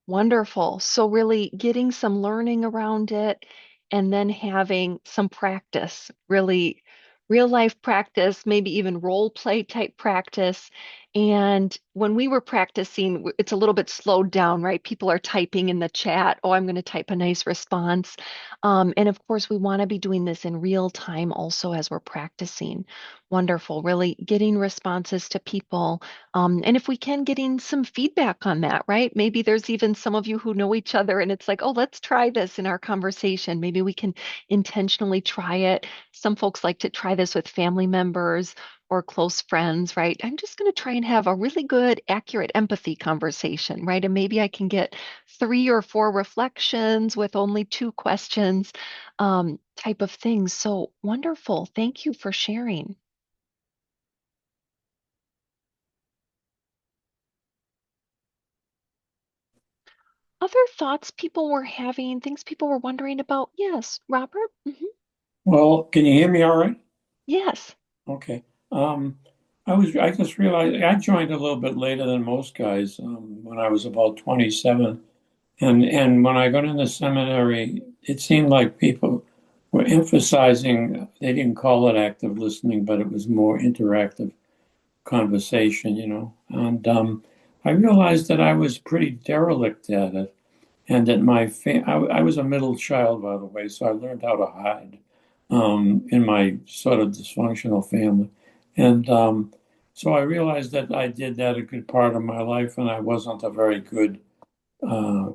Wonderful. So really getting some learning around it and then having some practice, really real life practice, maybe even role play type practice. And when we were practicing, it's a little bit slowed down, right? People are typing in the chat, oh, I'm going to type a nice response. And of course, we want to be doing this in real time also as we're practicing. Wonderful. Really getting responses to people and if we can, getting some feedback on that, right? Maybe there's even some of you who know each other and it's like, oh, let's try this in our conversation. Maybe we can intentionally try it. Some folks like to try this with family members or close friends, right? I'm just going to try and have a really good, accurate empathy conversation, right? And maybe I can get 3 or 4 reflections with only 2 questions, type of things. So wonderful. Thank you for sharing. Other thoughts people were having, things people were wondering about? Yes, Robert? Well, can you hear me all right? Yes. Okay. Um, I just realized I joined a little bit later than most guys, when I was about 27. And when I got into seminary, it seemed like people were emphasizing, they didn't call it active listening, but it was more interactive conversation, you know. And I realized that I was pretty derelict at it. And that I was a middle child, by the way, so I learned how to hide in my sort of dysfunctional family. And so I realized that I did that a good part of my life, and I wasn't a very good, I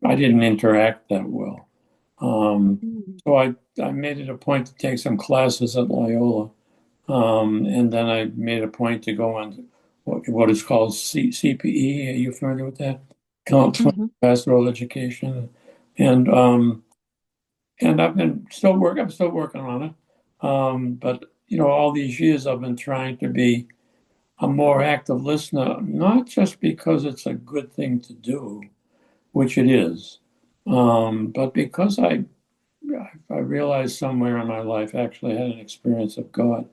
didn't interact that well. Mm. So I made it a point to take some classes at Loyola. And then I made a point to go on what is called CPE. Are you familiar with that? Counseling, Mhm. pastoral education, and I'm still working on it. But you know, all these years I've been trying to be a more active listener, not just because it's a good thing to do, which it is, but because I realized somewhere in my life, actually had an experience of God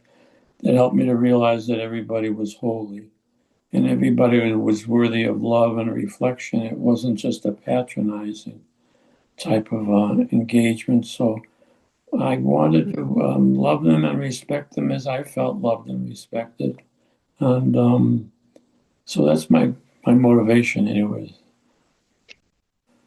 that helped me to realize that everybody was holy. and everybody was worthy of love and reflection. It wasn't just a patronizing type of engagement. So I wanted to love them and respect them as I felt loved and respected. And so that's my motivation, anyways.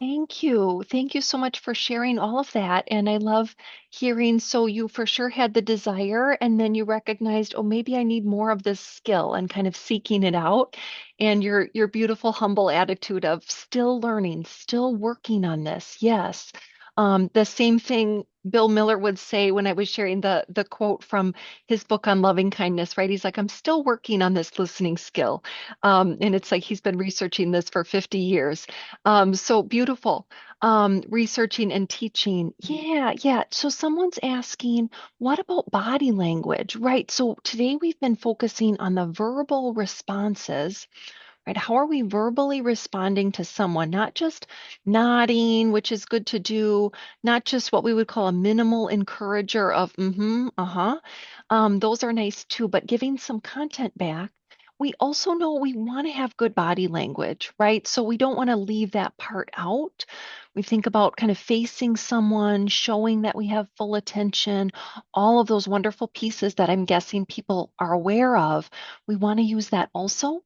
Thank you. Thank you so much for sharing all of that. And I love hearing, so you for sure had the desire, and then you recognized, oh, maybe I need more of this skill and kind of seeking it out. And your beautiful, humble attitude of still learning, still working on this. Yes. The same thing Bill Miller would say when I was sharing the quote from his book on loving kindness, right? He's like, I'm still working on this listening skill. And it's like he's been researching this for 50 years. So beautiful. Researching and teaching. Yeah, yeah. So someone's asking, what about body language? Right. So today we've been focusing on the verbal responses, right? How are we verbally responding to someone? Not just nodding, which is good to do, not just what we would call a minimal encourager of mm-hmm, uh-huh. Those are nice too, but giving some content back. We also know we want to have good body language, right? So we don't want to leave that part out. We think about kind of facing someone, showing that we have full attention, all of those wonderful pieces that I'm guessing people are aware of. We want to use that also.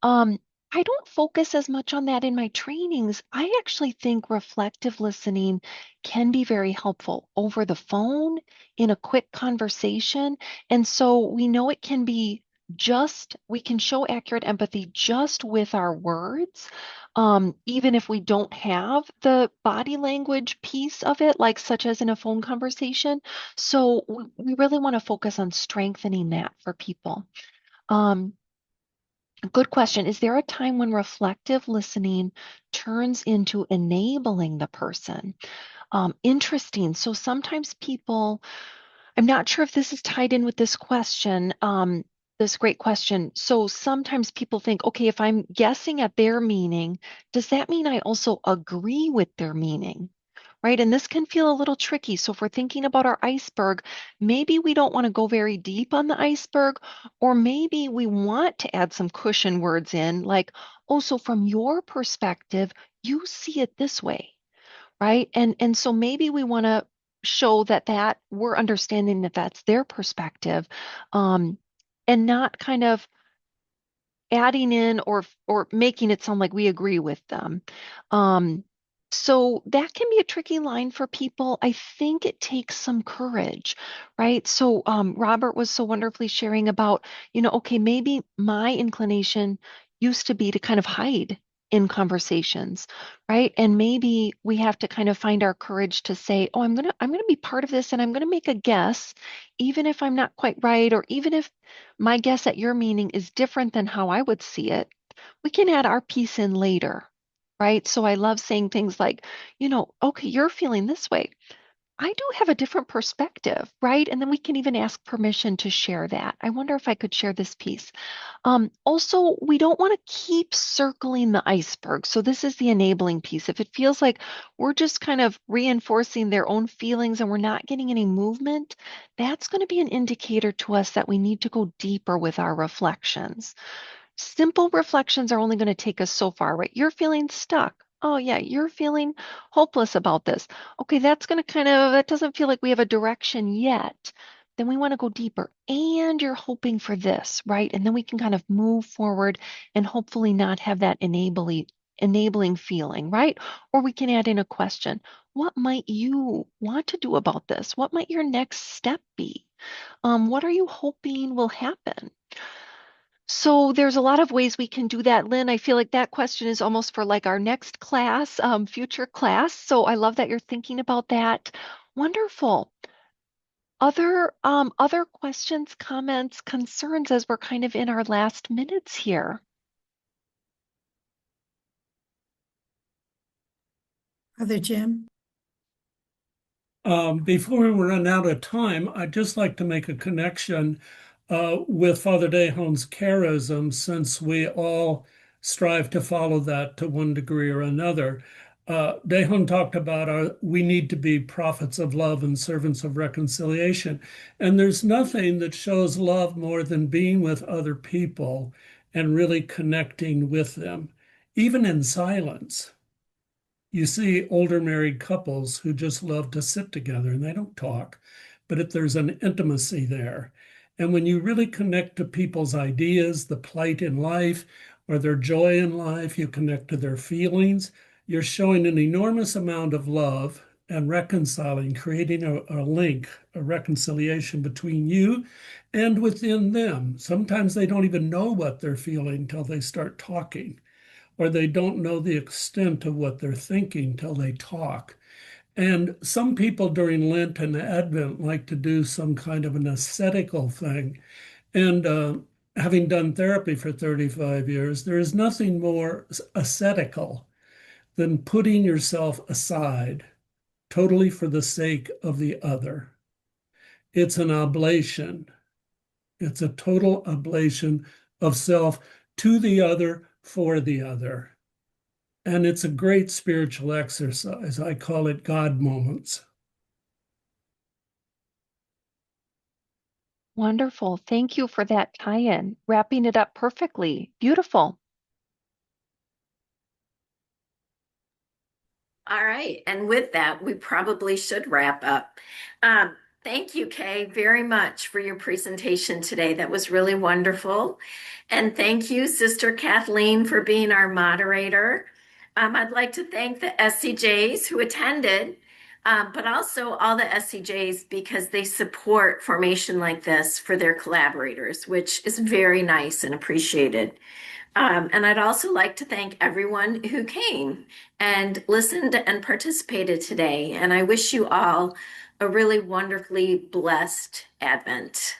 Um, I don't focus as much on that in my trainings. I actually think reflective listening can be very helpful over the phone in a quick conversation. And so we know it can be just, we can show accurate empathy just with our words, even if we don't have the body language piece of it, like such as in a phone conversation. So we really want to focus on strengthening that for people. Um, Good question. Is there a time when reflective listening turns into enabling the person? Interesting. So sometimes people, I'm not sure if this is tied in with this question, this great question. So sometimes people think, okay, if I'm guessing at their meaning, does that mean I also agree with their meaning? Right? And this can feel a little tricky. So if we're thinking about our iceberg, maybe we don't want to go very deep on the iceberg, or maybe we want to add some cushion words in, like, oh, so from your perspective, you see it this way, right? And so maybe we want to show that we're understanding that that's their perspective, um, and not kind of adding in or making it sound like we agree with them. Um, so that can be a tricky line for people. I think it takes some courage, right? So Robert was so wonderfully sharing about, okay, maybe my inclination used to be to kind of hide in conversations, right? And maybe we have to kind of find our courage to say, oh, I'm gonna be part of this and I'm gonna make a guess, even if I'm not quite right, or even if my guess at your meaning is different than how I would see it, we can add our piece in later, right? So I love saying things like, okay, you're feeling this way. I do have a different perspective, right? And then we can even ask permission to share that. I wonder if I could share this piece. Also, we don't want to keep circling the iceberg. So this is the enabling piece. If it feels like we're just kind of reinforcing their own feelings and we're not getting any movement, that's going to be an indicator to us that we need to go deeper with our reflections. Simple reflections are only going to take us so far, right? You're feeling stuck. Oh, yeah, you're feeling hopeless about this. Okay, that's going to that doesn't feel like we have a direction yet. Then we want to go deeper. And you're hoping for this, right? And then we can kind of move forward and hopefully not have that enabling feeling, right? Or we can add in a question. What might you want to do about this? What might your next step be? What are you hoping will happen? So there's a lot of ways we can do that, Lynn. I feel like that question is almost for like our next class, future class. So I love that you're thinking about that. Wonderful. Other questions, comments, concerns as we're kind of in our last minutes here. Brother Jim? Before we run out of time, I'd just like to make a connection with Father Dehon's charism, since we all strive to follow that to one degree or another. Dehon talked about we need to be prophets of love and servants of reconciliation. And there's nothing that shows love more than being with other people and really connecting with them, even in silence. You see older married couples who just love to sit together and they don't talk, but if there's an intimacy there. And when you really connect to people's ideas, the plight in life, or their joy in life, you connect to their feelings, you're showing an enormous amount of love and reconciling, creating a link, a reconciliation between you and within them. Sometimes they don't even know what they're feeling until they start talking, or they don't know the extent of what they're thinking till they talk. And some people during Lent and Advent like to do some kind of an ascetical thing. And having done therapy for 35 years, there is nothing more ascetical than putting yourself aside totally for the sake of the other. It's an oblation. It's a total oblation of self to the other, for the other. And it's a great spiritual exercise. I call it God moments. Wonderful. Thank you for that tie-in, wrapping it up perfectly. Beautiful. All right. And with that, we probably should wrap up. Thank you, Kay, very much for your presentation today. That was really wonderful. And thank you, Sister Kathleen, for being our moderator. I'd like to thank the SCJs who attended, but also all the SCJs because they support formation like this for their collaborators, which is very nice and appreciated. And I'd also like to thank everyone who came and listened and participated today. And I wish you all a really wonderfully blessed Advent.